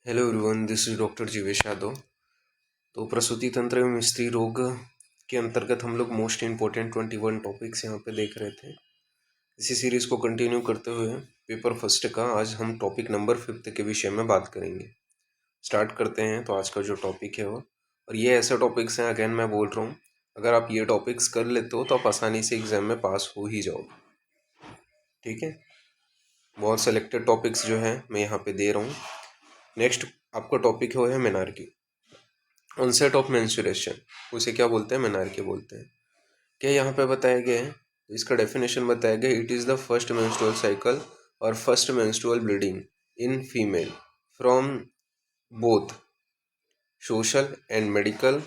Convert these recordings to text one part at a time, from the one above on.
Hello everyone, this is doctor Jeevesh Yadav. तो प्रसूति तंत्र एवं स्त्री रोग के अंतर्गत हम लोग मोस्ट इम्पोर्टेंट 21 टॉपिक्स यहाँ पे देख रहे थे। इसी सीरीज़ को कंटिन्यू करते हुए पेपर फर्स्ट का आज हम टॉपिक नंबर 5 के विषय में बात करेंगे। स्टार्ट करते हैं। तो आज का जो टॉपिक है वो, और ये ऐसे टॉपिक्स हैं, अगेन मैं बोल रहा हूँ, अगर आप ये टॉपिक्स कर लेते हो तो आप आसानी से एग्जाम में पास हो ही जाओगे। ठीक है, बहुत सेलेक्टेड टॉपिक्स जो है मैं यहाँ पे दे रहा हूँ। नेक्स्ट आपका टॉपिक है मेनार्की, ऑनसेट ऑफ मेंस्ट्रुएशन। उसे क्या बोलते हैं? मेनार्की बोलते हैं। क्या यहाँ पे बताया गया है? इसका डेफिनेशन बताया गया, it is the first menstrual cycle और first menstrual bleeding in female from both social and medical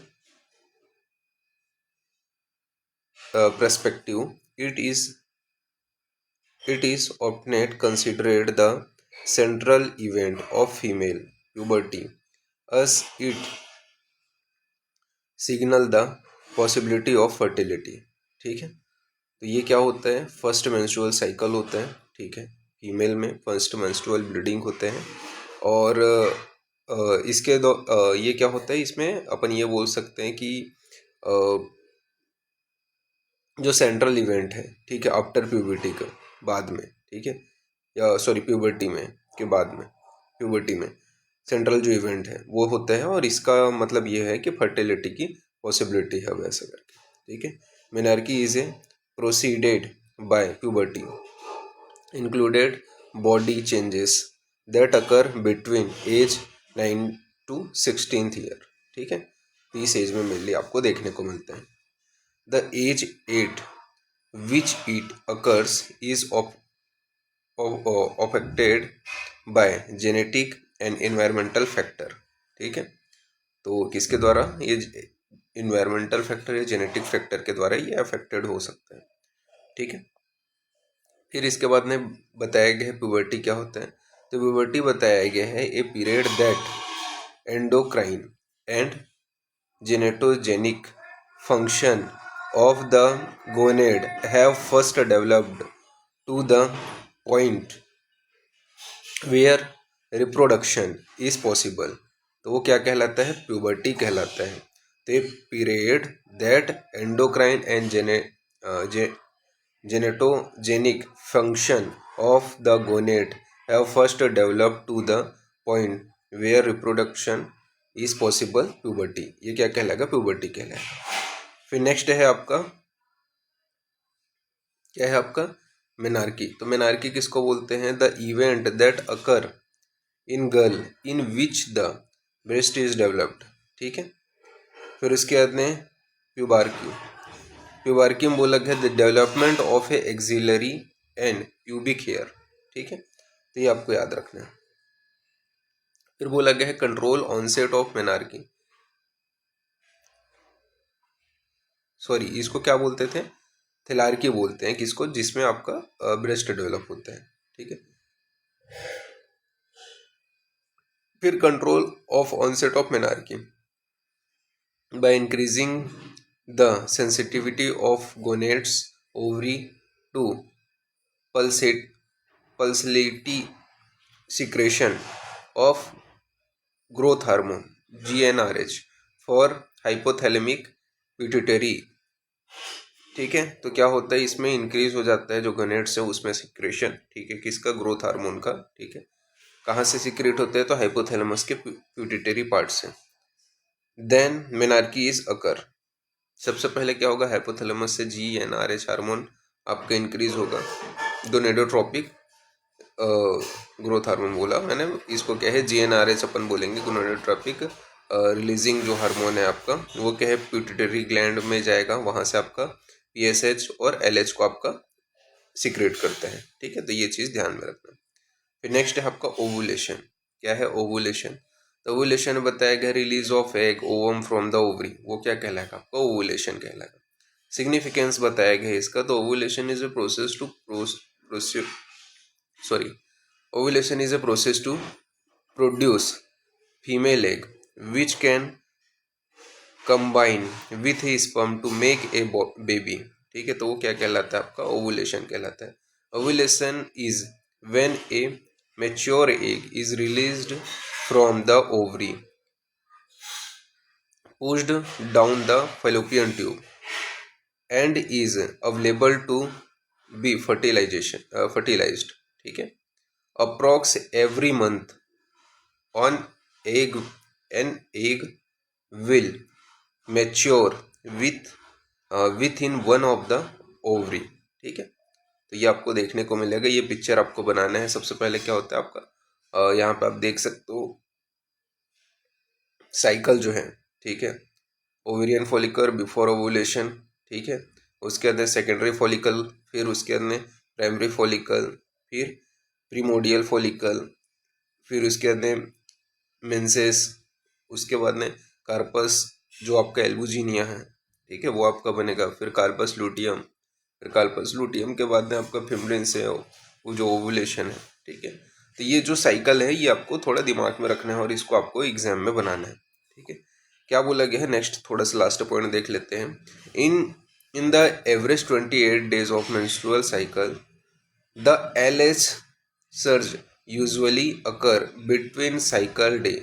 perspective. It is often considered the central event of female puberty, as it signal the possibility of fertility. ठीक है, तो ये क्या होता है? First menstrual cycle होता है। ठीक है, फीमेल में फर्स्ट मेंस्ट्रुअल ब्लीडिंग होते हैं। और इसके दो ये क्या होता है, इसमें अपन ये बोल सकते हैं कि जो सेंट्रल इवेंट है, ठीक है, आफ्टर प्यूबर्टी का, बाद में, ठीक है, या सॉरी प्यूबर्टी में के बाद में, प्यूबर्टी में सेंट्रल जो इवेंट है वो होता है। और इसका मतलब ये है कि फर्टिलिटी की पॉसिबिलिटी है वैसा करके। ठीक है, menarche is a preceded by puberty included body changes that occur between age 9 to 16th year. ठीक है, तो इस एज में मेनली आपको देखने को मिलते हैं। The age at which it occurs is affected by genetic and environmental factor। ठीक है, तो किसके द्वारा? ये इन्वायरमेंटल फैक्टर या जेनेटिक फैक्टर के द्वारा ये अफेक्टेड हो सकता है। ठीक है, फिर इसके बाद में बताया गया है प्यूबर्टी क्या होता है। तो प्यूबर्टी बताया गया है a period that endocrine and gametogenic function of the gonad have first developed to the point where reproduction is possible। तो वो क्या कहलाता है? प्यूबर्टी कहलाता है। तो ये period that endocrine and gametogenic function of the gonad have first developed to the point where reproduction is possible, puberty. ये क्या कहलाएगा? प्यूबर्टी कहलाएगा। फिर नेक्स्ट है आपका, क्या है आपका? मेनार्की। तो मेनार्की किसको बोलते हैं? The event that occur in girl in which the breast is developed. ठीक है, फिर उसके बाद में प्यूबार्की। प्यूबार्की में बोला गया the development of a axillary and pubic hair. ठीक है, तो ये आपको याद रखना है। फिर बोला गया है control onset of menarche. Sorry, इसको क्या बोलते थे? थैलार्की बोलते हैं किसको? जिसमें आपका ब्रेस्ट डेवलप होता है। ठीक है, फिर control of onset of menarche by increasing the sensitivity of gonads ovary to pulsatile secretion of growth hormone GnRH for hypothalamic pituitary. ठीक है, तो क्या होता है, इसमें इंक्रीज हो जाता है जो गोनेड्स है उसमें सिक्रेशन। ठीक है, किसका? ग्रोथ हार्मोन का। ठीक है, कहाँ से सिक्रेट होते हैं? तो हाइपोथैलेमस के पिट्यूटरी पार्ट से। Then menarche is occur. सबसे पहले क्या होगा? हाइपोथैलेमस से GnRH हार्मोन आपका इंक्रीज होगा। गोनेडोट्रोपिक ग्रोथ हार्मोन बोला मैंने, इसको क्या है? GnRH अपन बोलेंगे। गोनेडोट्रोपिक रिलीजिंग जो हार्मोन है आपका, वो क्या है? पिट्यूटरी ग्लैंड में जाएगा, वहाँ से आपका PSH और LH को आपका सिक्रेट करता है। ठीक है, तो ये चीज़ ध्यान में रखना। फिर नेक्स्ट है आपका ओवुलेशन। क्या है ओवुलेशन? तो ओवुलेशन बताया गया release of egg ovum from the ovary. वो क्या कहलाएगा? आपका ओवुलेशन कहलाएगा। सिग्निफिकेंस बताया गया इसका। तो ovulation is a process to produce female egg which can combine with a sperm to make a baby. ठीक है, तो वो क्या कहलाता है? आपका ओवुलेशन कहलाता है। Ovulation is when A mature egg is released from the ovary, pushed down the fallopian tube, and is available to be fertilized. ठीक है. Approx every month on egg an egg will mature within one of the ovary. ठीक है. तो ये आपको देखने को मिलेगा. ये पिक्चर आपको बनाना है. सबसे पहले क्या होता है आपका, यहाँ पे आप देख सकते हो साइकिल जो है. ठीक है. Ovarian follicle before ovulation. ठीक है. उसके अंदर सेकेंडरी फॉलिकल, फिर उसके अंदर प्राइमरी फॉलिकल, फिर प्रीमोडियल फॉलिकल, फिर उसके अंदर मेंसेस, उसके बाद में कार्पस जो आपका एल्बुजिनिया है. ठीक है, वो आपका बनेगा. फिर कार्पस लूटियम, फिर कार्पस लूटियम के बाद में आपका फिम्ब्रेंस है, वो जो ओवुलेशन है. ठीक है. तो ये जो साइकिल है ये आपको थोड़ा दिमाग में रखना है और इसको आपको एग्जाम में बनाना है. ठीक है. क्या बोला गया है नेक्स्ट, थोड़ा सा लास्ट पॉइंट देख लेते हैं. In the average 28 days of menstrual cycle the LH surge usually occur between cycle day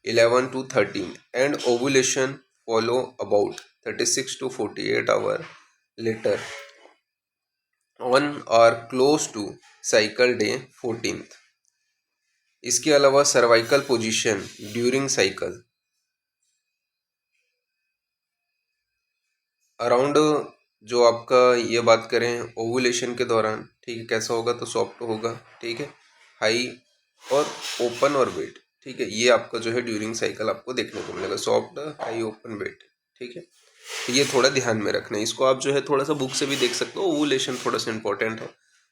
11 to 13 and ovulation follow about 36 to 48 hours later on or close to cycle day 14th. इसके अलावा cervical position during cycle around, जो आपका ये बात करें ovulation के दौरान. ठीक है. कैसा होगा तो सॉफ्ट होगा. ठीक है. हाई और ओपन और वेट. ठीक है. ये आपका जो है ड्यूरिंग साइकिल आपको देखने को मिलेगा. Soft, high, open, wet. ठीक है. तो ये थोड़ा ध्यान में रखना है. इसको आप जो है थोड़ा सा बुक से भी देख सकते हो. ओवुलेशन थोड़ा सा इंपॉर्टेंट है,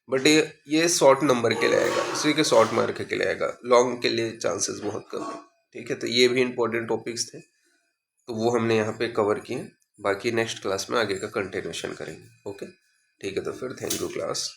बट ये शॉर्ट नंबर के लिए आएगा. इसी के शॉर्ट मार्क के लिए आएगा. लॉन्ग के लिए चांसेस बहुत कम है. ठीक है. तो ये भी इंपॉर्टेंट टॉपिक्स थे, तो वो हमने यहाँ पे कवर किए. बाकी नेक्स्ट क्लास में आगे का कंटिन्यूशन करेंगे. ओके. ठीक है. तो फिर थैंक यू क्लास.